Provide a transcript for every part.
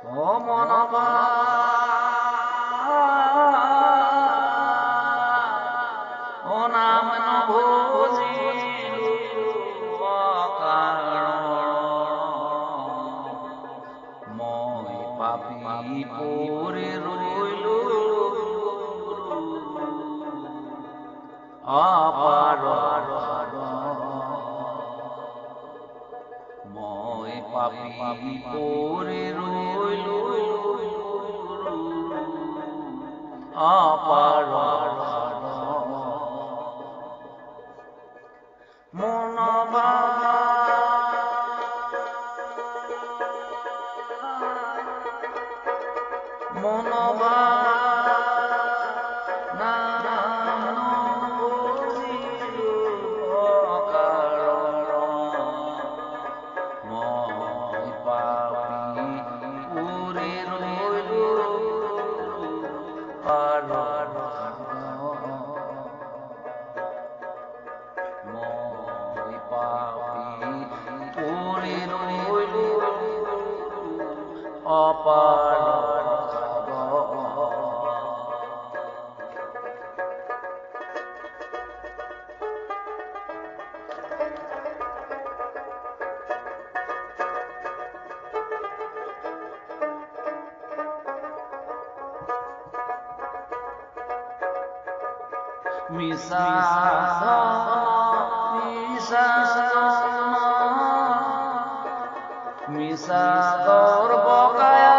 ও মনবা ও নাম নভজিলো অকাৰণ মই পাপী পৰি ৰৈলো অপাৰণ মই পাপী পৰি ৰৈলো অপাৰণ মনবা মনবা নাম নভজিলো অকাৰণ মই পাপী পৰি ৰৈলো অপাৰণ মই পাপী পৰি ৰৈলো অপাৰণ মিছা মিছা বকায়া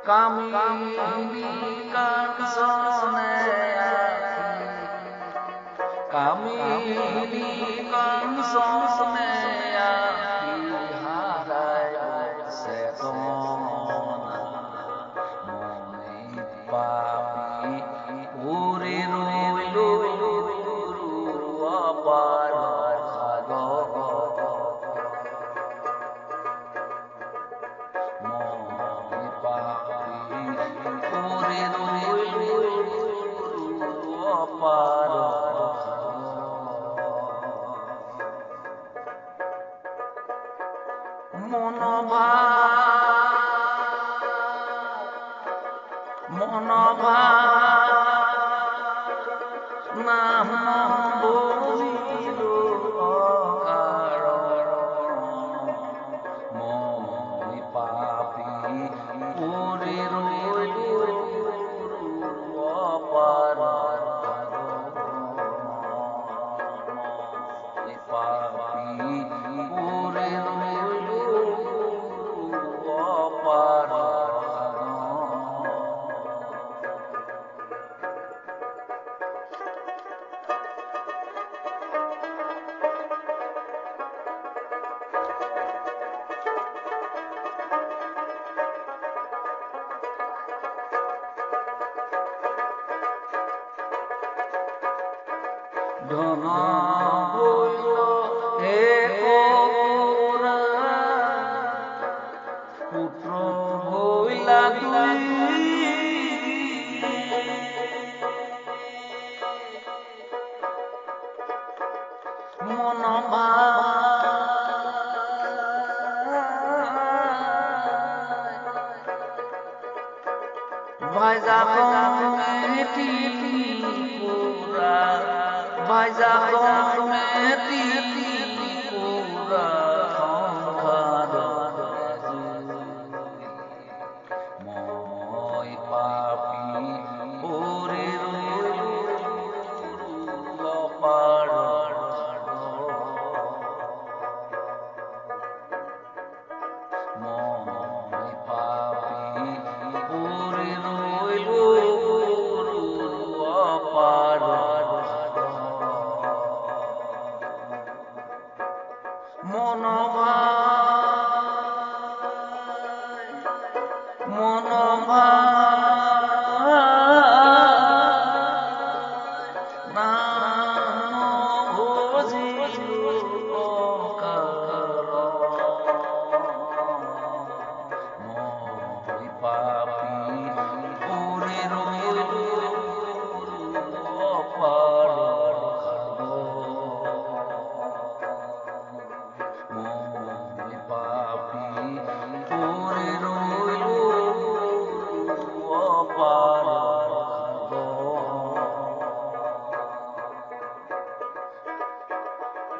কামিনী কাঞ্চনে কামিনী কাঞ্চনে হাৰায় চেতনা মই পাপী পৰি ৰৈলো অপাৰণ মই পাপী পৰি ৰৈলো অপাৰণ মনবা মনবা নাম নভজিলো অকাৰণ মই পাপী পৰি ৰৈলো অপাৰণ মই পাপী পৰি ৰৈলো অপাৰণ ধন হইল এক পুৰা পুত্ৰ হইলা দুই মনবা ভাইজা কমেটি পুৰা ভাইজা কমেটি পুৰা সংসাৰ মই পাপী পৰি ৰৈলো অপাৰণ মই পাপী পৰি ৰৈলো অপাৰণ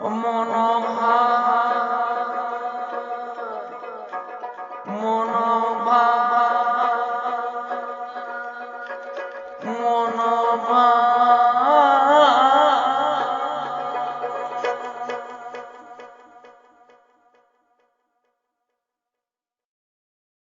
মনোভা মনোভা